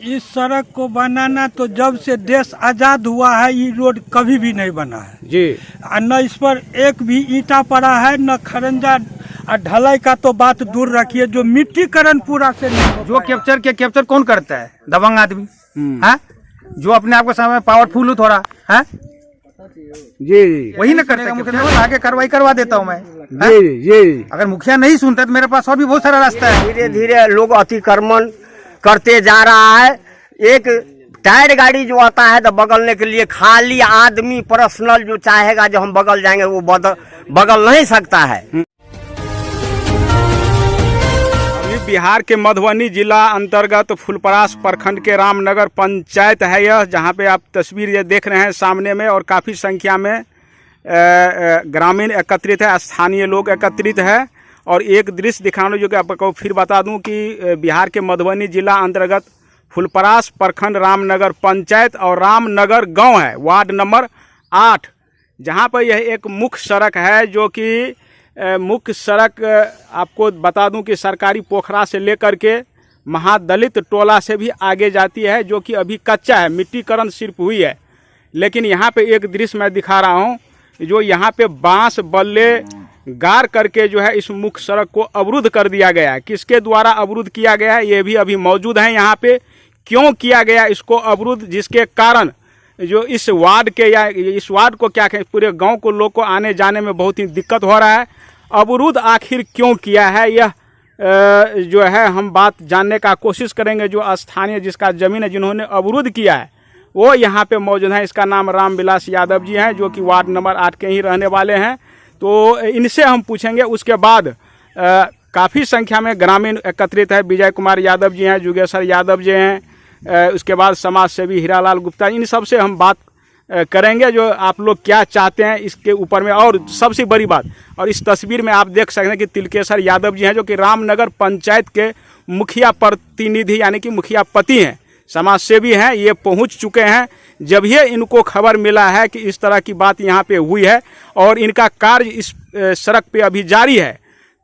इस सड़क को बनाना तो जब से देश आजाद हुआ है ये रोड कभी भी नहीं बना है जी। न इस पर एक भी ईंटा पड़ा है न खरंजा और ढलाई का तो बात दूर रखिए, जो मिट्टीकरण पूरा से नहीं। जो कैप्चर कौन करता है? दबंग आदमी है, जो अपने आप को समय पावरफुल हो थोड़ा है जी, वही ना करता है। आगे कार्रवाई करवा देता हूँ मैं जी जी। अगर मुखिया नहीं सुनता तो मेरे पास और भी बहुत सारा रास्ता है। धीरे धीरे लोग अतिक्रमण करते जा रहा है। एक टायर गाड़ी जो आता है तो बगलने के लिए, खाली आदमी पर्सनल जो चाहेगा जो हम बगल जाएंगे वो बगल नहीं सकता है। बिहार के मधुबनी जिला अंतर्गत फुलपरास प्रखंड के रामनगर पंचायत है यह, जहां पे आप तस्वीर ये देख रहे हैं सामने में, और काफ़ी संख्या में ग्रामीण एकत्रित है, स्थानीय लोग एकत्रित है। और एक दृश्य दिखाने जो कि आपको फिर बता दूं कि बिहार के मधुबनी जिला अंतर्गत फुलपरास प्रखंड रामनगर पंचायत और रामनगर गांव है, वार्ड नंबर 8, जहां पर यह एक मुख्य सड़क है, जो कि मुख्य सड़क आपको बता दूं कि सरकारी पोखरा से लेकर के महादलित टोला से भी आगे जाती है, जो कि अभी कच्चा है, मिट्टीकरण सिर्फ हुई है। लेकिन यहाँ पे एक दृश्य मैं दिखा रहा हूँ, जो यहाँ पे बांस बल्ले गार करके जो है इस मुख्य सड़क को अवरुद्ध कर दिया गया है। किसके द्वारा अवरुद्ध किया गया है ये भी अभी मौजूद है यहाँ पे। क्यों किया गया इसको अवरुद्ध, जिसके कारण जो इस वार्ड के या इस वार्ड को क्या कहें, पूरे गांव को लोग को आने जाने में बहुत ही दिक्कत हो रहा है। अवरुद्ध आखिर क्यों किया है यह जो है हम बात जानने का कोशिश करेंगे। जो स्थानीय जिसका ज़मीन है, जिन्होंने अवरुद्ध किया है, वो यहाँ पे मौजूद है। इसका नाम रामविलास यादव जी हैं, जो कि वार्ड नंबर 8 के ही रहने वाले हैं। तो इनसे हम पूछेंगे। उसके बाद काफ़ी संख्या में ग्रामीण एकत्रित है। विजय कुमार यादव जी हैं, जुगेश्वर यादव जी हैं, उसके बाद समाज सेवी हीरालाल गुप्ता, इन सब से हम बात करेंगे जो आप लोग क्या चाहते हैं इसके ऊपर में। और सबसे बड़ी बात, और इस तस्वीर में आप देख सकते हैं कि तिलकेश्वर यादव जी हैं, जो कि रामनगर पंचायत के मुखिया प्रतिनिधि यानी कि मुखिया पति हैं, समाज सेवी हैं। ये पहुंच चुके हैं जब ये इनको खबर मिला है कि इस तरह की बात यहाँ पे हुई है, और इनका कार्य इस सड़क पे अभी जारी है।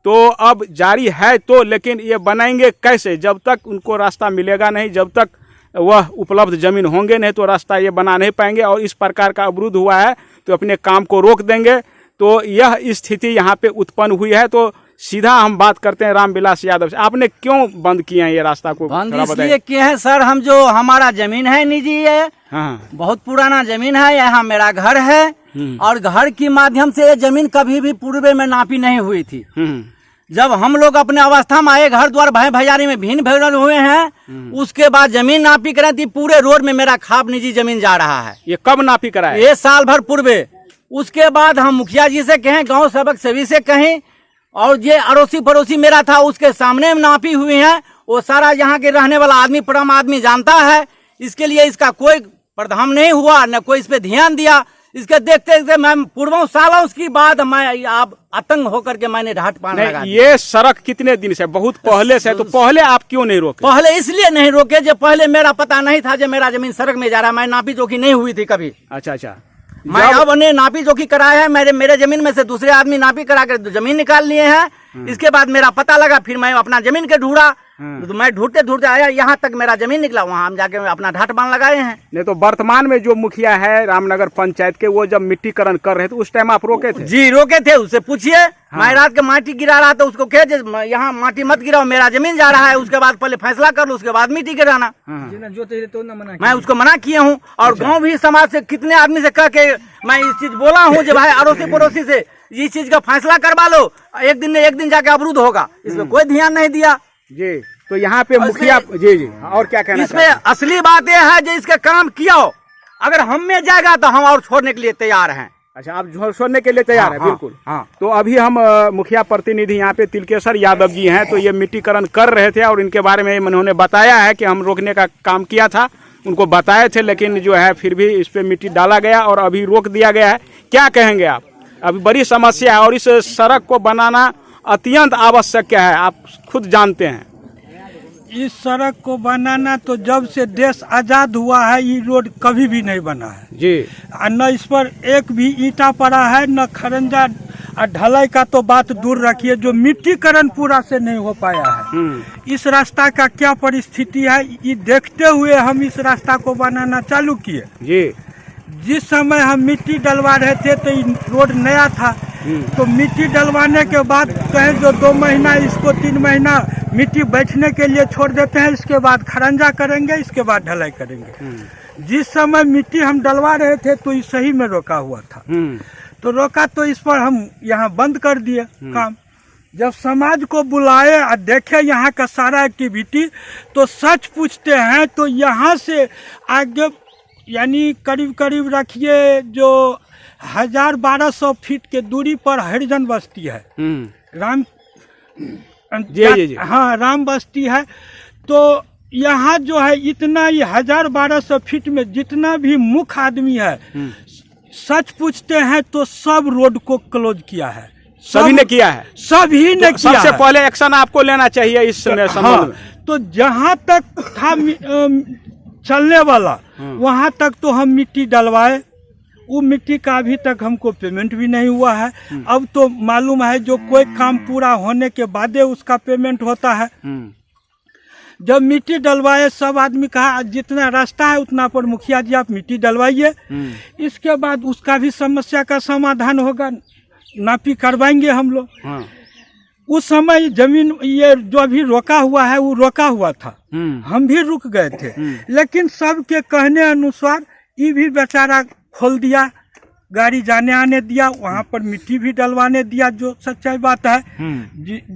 तो अब जारी है तो, लेकिन ये बनाएंगे कैसे? जब तक उनको रास्ता मिलेगा नहीं, जब तक वह उपलब्ध जमीन होंगे नहीं, तो रास्ता ये बना नहीं पाएंगे। और इस प्रकार का अवरुद्ध हुआ है तो अपने काम को रोक देंगे। तो यह स्थिति यहाँ पे उत्पन्न हुई है। तो सीधा हम बात करते हैं रामविलास यादव से। आपने क्यों बंद किए हैं ये रास्ता को? बंद इसलिए किए हैं सर, हम जो हमारा जमीन है निजी है, हाँ, बहुत पुराना जमीन है, यहाँ मेरा घर है, और घर के माध्यम से ये जमीन कभी भी पूर्व में नापी नहीं हुई थी। जब हम लोग अपने अवस्था में आए, घर द्वार भाई भैयारी में भिन्न भिन्न हुए हैं, उसके बाद जमीन नापी कराई थी। पूरे रोड में मेरा खाप निजी जमीन जा रहा है। ये कब नापी कराए? ये साल भर पूर्वे। उसके बाद हम मुखिया जी से कहें, गांव सेवक सेवी से कहें, और ये अड़ोसी पड़ोसी मेरा था उसके सामने नापी हुई है। वो सारा यहाँ के रहने वाला आदमी, परम आदमी जानता है। इसके लिए इसका कोई प्रधान नहीं हुआ, न कोई इस पे ध्यान दिया। इसके देखते देखते मैं पूर्वों सालों उसकी बाद मैं आप आतंक होकर के मैंने ढाट पान लगा। ये सड़क कितने दिन से? बहुत पहले से। तो पहले आप क्यों नहीं रोके? पहले इसलिए नहीं रोके जो पहले मेरा पता नहीं था जो मेरा जमीन सड़क में जा रहा है। मैं नापी जोखी नहीं हुई थी कभी। अच्छा अच्छा। मैं अब नापी जोखी कराया है। मेरे जमीन में से दूसरे आदमी नापी करा कर जमीन निकाल लिए हैं। इसके बाद मेरा पता लगा, फिर मैं अपना जमीन के ढूंढा। तो मैं ढूंढते ढूंढते आया, यहाँ तक मेरा जमीन निकला। वहाँ हम जाके अपना ढाट बांध लगाए हैं। नहीं तो वर्तमान में जो मुखिया है रामनगर पंचायत के, वो जब मिट्टीकरण कर रहे थे उस टाइम आप रोके थे? जी रोके थे। उससे पूछिए। मैं रात के माटी गिरा रहा था, उसको कहे यहाँ माटी मत गिराओ, मेरा जमीन जा रहा है। उसके बाद पहले फैसला कर लो, उसके बाद मिट्टी गिराना। मैं उसको मना किया हूँ। और गाँव भी समाज से कितने आदमी से कह के मैं इस चीज बोला हूँ जो भाई अड़ोसी पड़ोसी से इस चीज का फैसला करवा लो, एक दिन जाके अवरुद्ध होगा। इसमें कोई ध्यान नहीं दिया जी। तो यहाँ पे मुखिया जी जी और क्या कहना? इसमें असली बात यह है जो इसका काम किया हो, अगर हम में जाएगा तो हम और छोड़ने के लिए तैयार हैं। अच्छा, आप छोड़ने के लिए तैयार है? बिल्कुल। हाँ। तो अभी हम मुखिया प्रतिनिधि यहाँ पे तिलकेश्वर यादव जी हैं, तो ये मिट्टीकरण कर रहे थे और इनके बारे में उन्होंने बताया है कि हम रोकने का काम किया था, उनको बताए थे, लेकिन जो है फिर भी इस पे मिट्टी डाला गया और अभी रोक दिया गया है। क्या कहेंगे आप? अभी बड़ी समस्या है और इस सड़क को बनाना अत्यंत आवश्यक है, आप खुद जानते हैं। इस सड़क को बनाना तो जब से देश आजाद हुआ है ये रोड कभी भी नहीं बना है जी। न इस पर एक भी ईंटा पड़ा है, न खरंजा और ढलाई का तो बात दूर रखिए, जो मिट्टीकरण पूरा से नहीं हो पाया है। इस रास्ता का क्या परिस्थिति है, ये देखते हुए हम इस रास्ता को बनाना चालू किए जी। जिस समय हम मिट्टी डलवा रहे थे तो ये रोड नया था, तो मिट्टी डलवाने के बाद कहें जो 2 महीना इसको 3 महीना मिट्टी बैठने के लिए छोड़ देते हैं, इसके बाद खरंजा करेंगे, इसके बाद ढलाई करेंगे। जिस समय मिट्टी हम डलवा रहे थे तो ये सही में रोका हुआ था, तो रोका तो इस पर हम यहाँ बंद कर दिए काम। जब समाज को बुलाए और देखे यहाँ का सारा एक्टिविटी, तो सच पूछते हैं तो यहाँ से आगे यानी करीब करीब रखिए जो 1000-1200 फीट के दूरी पर हरिजन बस्ती है, राम जी। हाँ, राम बस्ती है। तो यहाँ जो है इतना ही 1000-1200 फीट में जितना भी मुख्य आदमी है, सच पूछते हैं तो सब रोड को क्लोज किया है, सभी ने किया है, सभी ने किया। सबसे पहले एक्शन आपको लेना चाहिए इस समय संबंध में। तो जहाँ तक था चलने वाला वहाँ तक तो हम मिट्टी डलवाए, वो मिट्टी का अभी तक हमको पेमेंट भी नहीं हुआ है। अब तो मालूम है जो कोई काम पूरा होने के बाद उसका पेमेंट होता है। जब मिट्टी डलवाए सब आदमी कहा जितना रास्ता है उतना पर मुखिया जी आप मिट्टी डलवाइए, इसके बाद उसका भी समस्या का समाधान होगा, नापी करवाएंगे हम लोग। उस समय जमीन ये जो अभी रोका हुआ है वो रोका हुआ था, हम भी रुक गए थे, लेकिन सबके कहने अनुसार ये भी बेचारा खोल दिया, गाड़ी जाने आने दिया, वहाँ पर मिट्टी भी डलवाने दिया, जो सच्चाई बात है।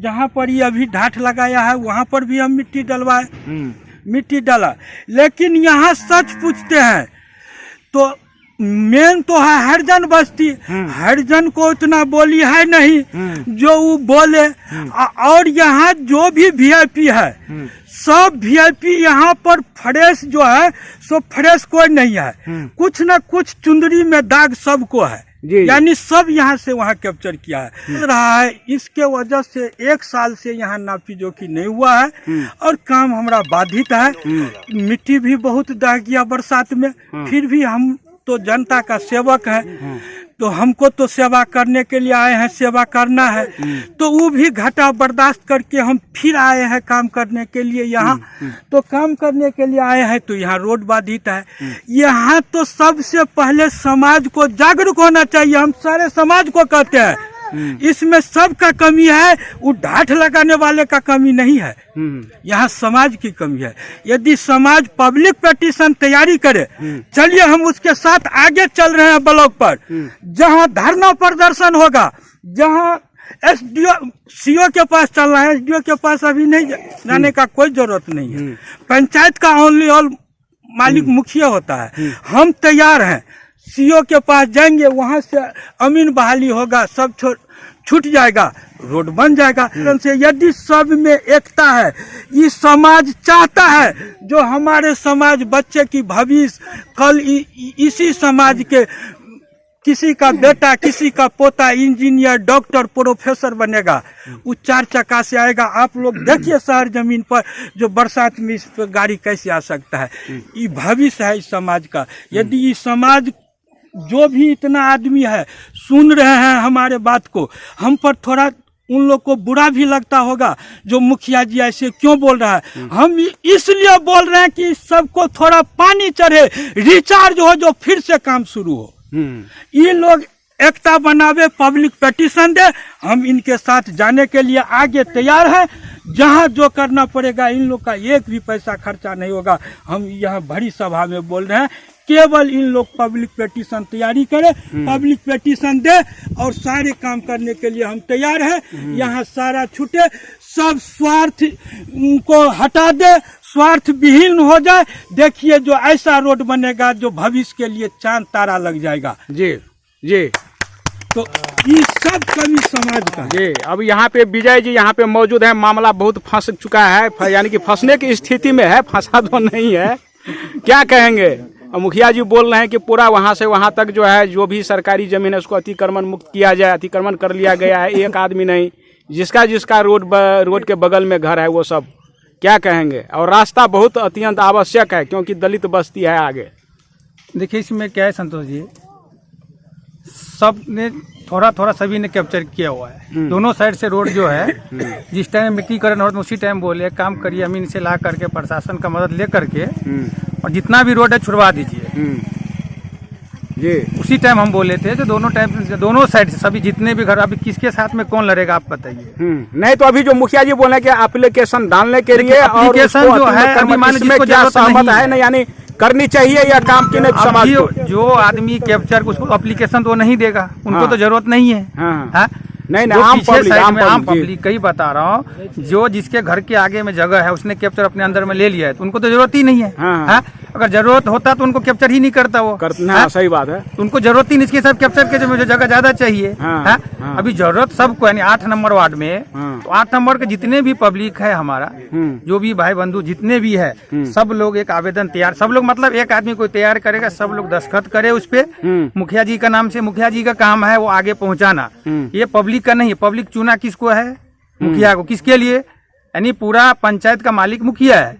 जहाँ पर ये अभी ढाठ लगाया है वहाँ पर भी हम मिट्टी डलवाए, मिट्टी डाला। लेकिन यहाँ सच पूछते हैं तो मेन तो है हरिजन बस्ती, हरिजन को उतना बोली है नहीं जो वो बोले। और यहाँ जो भी वीआईपी है सब वीआईपी यहाँ पर फ्रेश जो है सो फ्रेश कोई नहीं है, कुछ न कुछ चुंदरी में दाग सबको है, यानी सब यहाँ से वहाँ कैप्चर किया है रहा है। इसके वजह से 1 साल से यहाँ नापी जोखी नहीं हुआ है और काम हमारा बाधित है। मिट्टी भी बहुत दह गया बरसात में, फिर भी हम तो जनता का सेवक है, तो हमको तो सेवा करने के लिए आए हैं, सेवा करना है, तो वो भी घाटा बर्दाश्त करके हम फिर आए हैं काम करने के लिए यहाँ। तो काम करने के लिए आए हैं तो यहाँ रोड बाधित है। यहाँ तो सबसे पहले समाज को जागरूक होना चाहिए, हम सारे समाज को कहते हैं, इसमें सबका कमी है, वो ढाठ लगाने वाले का कमी नहीं है, यहाँ समाज की कमी है। यदि समाज पब्लिक पिटीशन तैयारी करे, चलिए हम उसके साथ आगे चल रहे हैं ब्लॉक पर, जहाँ धरना प्रदर्शन होगा, जहाँ एसडीओ सीओ के पास चलना है, एसडीओ के पास अभी नहीं जाने का कोई जरूरत नहीं है, पंचायत का ओनली ऑल मालिक मुखिया होता है। हम तैयार हैं, सीओ के पास जाएंगे, वहां से अमीन बहाली होगा, सब छूट जाएगा, रोड बन जाएगा। से यदि सब में एकता है, ये समाज चाहता है जो हमारे समाज बच्चे की भविष्य कल इसी समाज के किसी का बेटा, किसी का पोता इंजीनियर, डॉक्टर, प्रोफेसर बनेगा, वो 4 चक्का से आएगा। आप लोग देखिए शहर जमीन पर जो बरसात में इस पर गाड़ी कैसे आ सकता है, ये भविष्य है इस समाज का। यदि ये समाज जो भी इतना आदमी है सुन रहे हैं हमारे बात को, हम पर थोड़ा उन लोग को बुरा भी लगता होगा जो मुखिया जी ऐसे क्यों बोल रहा है। हम इसलिए बोल रहे हैं कि सबको थोड़ा पानी चढ़े, रिचार्ज हो, जो फिर से काम शुरू हो। ये लोग एकता बनावे, पब्लिक पिटीशन दे, हम इनके साथ जाने के लिए आगे तैयार हैं। जहां जो करना पड़ेगा, इन लोग का एक भी पैसा खर्चा नहीं होगा। हम यहाँ बड़ी सभा में बोल रहे हैं, केवल इन लोग पब्लिक पिटीशन तैयारी करें, पब्लिक पिटीशन दे और सारे काम करने के लिए हम तैयार हैं। यहाँ सारा छूटे, सब स्वार्थ को हटा दे, स्वार्थ विहीन हो जाए। देखिए जो ऐसा रोड बनेगा जो भविष्य के लिए चांद तारा लग जाएगा। जी जी, तो ये सब कमी समाज का जी। अब यहाँ पे विजय जी यहाँ पे मौजूद है, मामला बहुत फंस चुका है, यानी कि फंसने की स्थिति में है, फंसा तो नहीं है। क्या कहेंगे? मुखिया जी बोल रहे हैं कि पूरा वहाँ से वहाँ तक जो है जो भी सरकारी जमीन है उसको अतिक्रमण मुक्त किया जाए। अतिक्रमण कर लिया गया है, एक आदमी नहीं, जिसका जिसका रोड के बगल में घर है वो सब। क्या कहेंगे? और रास्ता बहुत अत्यंत आवश्यक है क्योंकि दलित बस्ती है आगे। देखिए इसमें क्या है संतोष जी, सब ने थोड़ा थोड़ा सभी ने कैप्चर किया हुआ है। दोनों साइड से रोड जो है, जिस टाइम मिट्टीकरण हो तो उसी टाइम बोले काम करिए, अमीन से ला करके प्रशासन का मदद ले करके और जितना भी रोड है छुड़वा दीजिए। जी उसी टाइम हम बोले थे जो दोनों साइड से सभी जितने भी घर, अभी किसके साथ में कौन लड़ेगा आप बताइए। नहीं तो अभी जो मुखिया जी बोले कि एप्लीकेशन डालने के लिए और एप्लीकेशन जो है अभी मान लीजिए जिसको जरूरत सहमत नहीं है ना, यानी करनी चाहिए या काम की नहीं समाज को? जो आदमी कैप्चर उसको एप्लीकेशन तो नहीं देगा, उनको तो जरूरत नहीं है। हाँ? नहीं जो आम पीछे पब्लिक, साइड में आम पब्लिक कई बता रहा हूँ, जो जिसके घर के आगे में जगह है उसने कैप्चर अपने अंदर में ले लिया है तो उनको तो जरूरत ही नहीं है। हाँ? अगर जरूरत होता तो उनको कैप्चर ही नहीं करता वो। करना सही बात है। उनको जरूरत ही नहीं, इसके सब कैप्चर के मुझे जगह ज्यादा चाहिए। अभी जरूरत सबको, यानी 8 नंबर वार्ड में तो 8 नंबर के जितने भी पब्लिक है हमारा, जो भी भाई बंधु जितने भी है, सब लोग एक आवेदन तैयार, सब लोग मतलब एक आदमी कोई तैयार करेगा, सब लोग दस्तखत करे उस पे, मुखिया जी का नाम से। मुखिया जी का काम है वो आगे पहुंचाना, ये पब्लिक का नहीं है। पब्लिक चुना किसको है? मुखिया को। किसके लिए? यानी पूरा पंचायत का मालिक मुखिया है,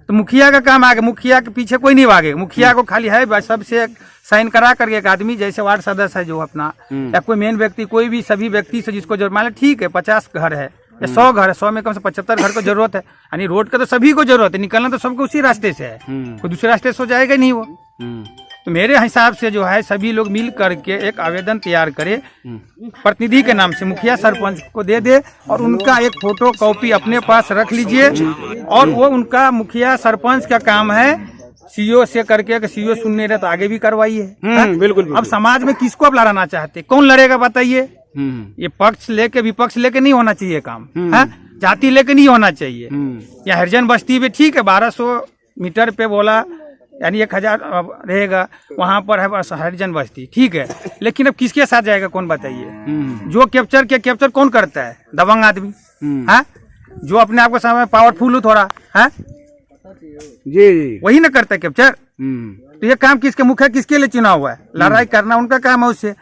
तो मुखिया का काम आगे, मुखिया के पीछे कोई नहीं भागे। मुखिया को खाली है सबसे साइन करा करके एक आदमी, जैसे वार्ड सदस्य है जो अपना, या कोई मेन व्यक्ति, कोई भी सभी व्यक्ति से जिसको जरूरत, मान लो ठीक है 50 घर है या 100 घर है, 100 में कम से 75 घर को जरूरत है। यानी रोड का तो सभी को जरूरत है, निकलना तो सबको उसी रास्ते से है, कोई दूसरे रास्ते से हो जाएगा नहीं वो। तो मेरे हिसाब से जो है सभी लोग मिल करके एक आवेदन तैयार करे, प्रतिनिधि के नाम से मुखिया सरपंच को दे दे और उनका एक फोटो कॉपी अपने पास रख लीजिए। और वो उनका मुखिया सरपंच का काम है सीओ से करके, सीओ सुन नहीं रहे तो आगे भी करवाइए। बिल्कुल। अब समाज में किसको आप लड़ाना चाहते, कौन लड़ेगा बताइए? ये पक्ष लेके विपक्ष लेके नहीं होना चाहिए काम, जाति लेके नहीं होना चाहिए। या हरिजन बस्ती पे ठीक है 1200 मीटर पे बोला, यानी 1000 रहेगा, वहां पर है बस हरिजन बस्ती, ठीक है, लेकिन अब किसके साथ जाएगा कौन बताइए? जो कैप्चर कौन करता है? दबंग आदमी, हाँ, जो अपने आप को समय पावरफुल हो थोड़ा, हाँ जी, वही ना करता है कैप्चर। तो ये काम किसके मुखिया किसके लिए चुना हुआ है? लड़ाई करना उनका काम है उससे।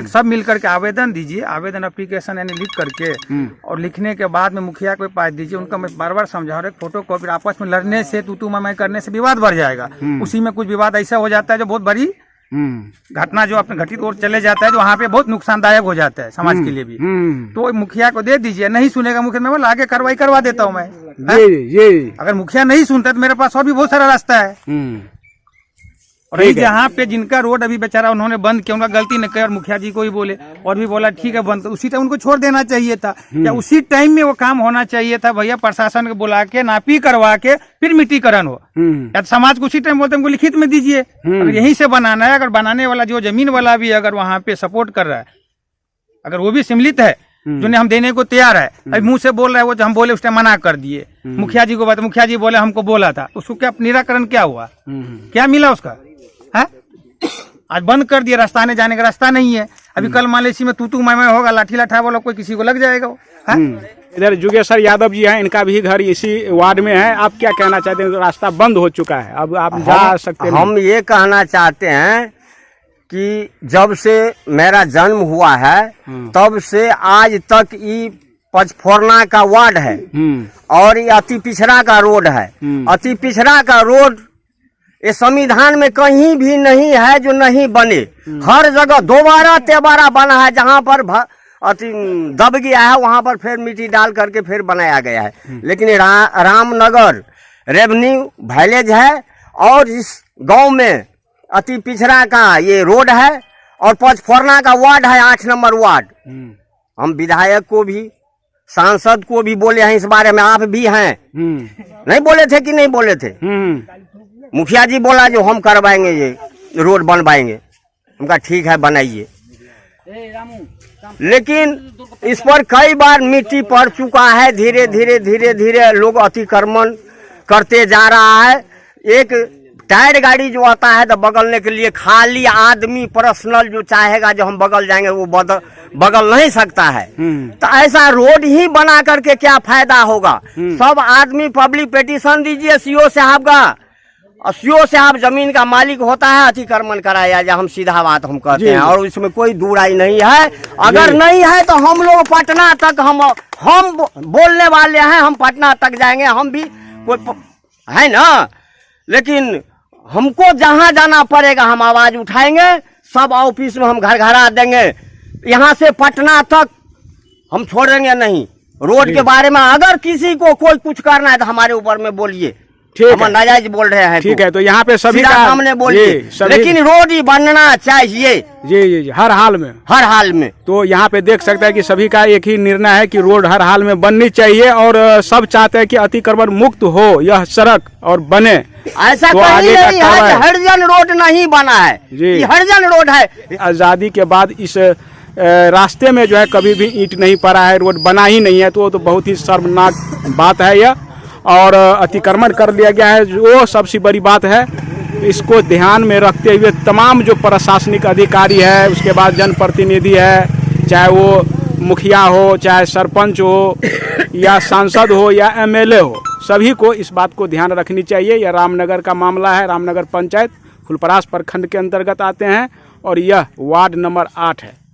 सब मिलकर के आवेदन दीजिए, आवेदन एप्लीकेशन यानी लिख करके, और लिखने के बाद में मुखिया को पास दीजिए। उनका मैं बार बार समझा रहा हूँ, फोटो कॉपी आपस में लड़ने से, तू मैं करने से विवाद बढ़ जाएगा। उसी में कुछ विवाद ऐसा हो जाता है जो बहुत बड़ी घटना जो अपने घटित और चले जाता है, जो वहाँ पे बहुत नुकसानदायक हो जाता है समाज के लिए भी। तो मुखिया को दे दीजिए, नहीं सुनेगा मुखिया में आगे कार्रवाई करवा देता हूँ मैं। अगर मुखिया नहीं सुनता तो मेरे पास और भी बहुत सारा रास्ता है। और जहाँ पे जिनका रोड अभी बेचारा उन्होंने बंद किया, उनका गलती न करे और मुखिया जी को ही बोले और भी बोला ठीक है बंद, तो उसी टाइम उनको छोड़ देना चाहिए था, या उसी टाइम में वो काम होना चाहिए था। भैया प्रशासन को बुला के नापी करवा के फिर मिट्टीकरण हो, या समाज को उसी टाइम बोलते हमको लिखित में दीजिए, अगर यहीं से बनाना है। अगर बनाने वाला जो जमीन वाला भी अगर वहाँ पे सपोर्ट कर रहा है, अगर वो भी सम्मिलित है, जो हम देने को तैयार है, अभी मुंह से बोल रहा है, वो जो हम बोले उस टाइम मना कर दिए मुखिया जी को बात, मुखिया जी बोले हमको बोला था, उसको क्या निराकरण क्या हुआ, क्या मिला उसका? है आज बंद कर दिया, रास्ता आने जाने का रास्ता नहीं है। अभी कल मान लीजिए में तू मैं होगा, लाठी लाठा वाला कोई किसी को लग जाएगा। इधर जुगेश्वर यादव जी हैं, इनका भी घर इसी वार्ड में है। आप क्या कहना चाहते हैं? रास्ता बंद हो चुका है, अब आप जा सकते हैं। हम ये कहना चाहते हैं कि जब से मेरा जन्म हुआ है तब से आज तक ये पचफोरना का वार्ड है और ये अति पिछड़ा का रोड है। अति पिछड़ा का रोड ये संविधान में कहीं भी नहीं है जो नहीं बने, हर जगह दोबारा तेबारा बना है। जहाँ पर अति दब गया है वहां पर फिर मिट्टी डाल करके फिर बनाया गया है। लेकिन रामनगर रेवेन्यू विलेज है और इस गांव में अति पिछड़ा का ये रोड है और पचफोरना का वार्ड है, 8 नंबर वार्ड। हम विधायक को भी सांसद को भी बोले हैं इस बारे में, आप भी हैं, नहीं बोले थे कि नहीं बोले थे? मुखिया जी बोला जो हम करवाएंगे, ये रोड बनवाएंगे। उनका ठीक है बनाइए, लेकिन इस पर कई बार मिट्टी पड़ चुका है। धीरे धीरे लोग अतिक्रमण करते जा रहा है। एक टायर गाड़ी जो आता है तो बगलने के लिए, खाली आदमी पर्सनल जो चाहेगा जो हम बगल जाएंगे वो बगल नहीं सकता है। तो ऐसा रोड ही बना करके क्या फायदा होगा? सब आदमी पब्लिक पिटीशन दीजिए सीओ साहब का, और सीओ साहब जमीन का मालिक होता है, अतिक्रमण कराया जाए। हम सीधा बात हम कहते हैं और इसमें कोई दूराई नहीं है। अगर नहीं है तो हम लोग पटना तक हम बोलने वाले हैं, हम पटना तक जाएंगे, हम भी कोई है ना। लेकिन हमको जहां जाना पड़ेगा हम आवाज उठाएंगे, सब ऑफिस में हम घर आ देंगे। यहाँ से पटना तक हम छोड़ेंगे नहीं। रोड के बारे में अगर किसी को कोई कुछ करना है तो हमारे ऊपर में बोलिए, ठीक हम है, नाजायज बोल रहे हैं ठीक है। तो यहाँ पे सभी सीधा का सामने बोलिए, लेकिन रोड ही बनना चाहिए जी जी जी, हर हाल में। हर हाल में। तो यहाँ पे देख सकते हैं कि सभी का एक ही निर्णय है कि रोड हर हाल में बननी चाहिए और सब चाहते हैं कि अतिक्रमण मुक्त हो यह सड़क और बने। ऐसा तो कहीं आगे का नहीं है कार्रवाई- कि हरिजन रोड नहीं बना है, जी। ये हरिजन रोड है। आज़ादी के बाद इस रास्ते में जो है कभी भी ईंट नहीं पड़ा है, रोड बना ही नहीं है, तो वो तो बहुत ही शर्मनाक बात है यह। और अतिक्रमण कर लिया गया है, वो सबसे बड़ी बात है। इसको ध्यान में रखते हुए तमाम जो प्रशासनिक अधिकारी है, उसके बाद जनप्रतिनिधि है, चाहे वो मुखिया हो, चाहे सरपंच हो, या सांसद हो, या एमएलए हो, सभी को इस बात को ध्यान रखनी चाहिए। यह रामनगर का मामला है। रामनगर पंचायत फुलपरास प्रखंड के अंतर्गत आते हैं और यह वार्ड नंबर 8 है।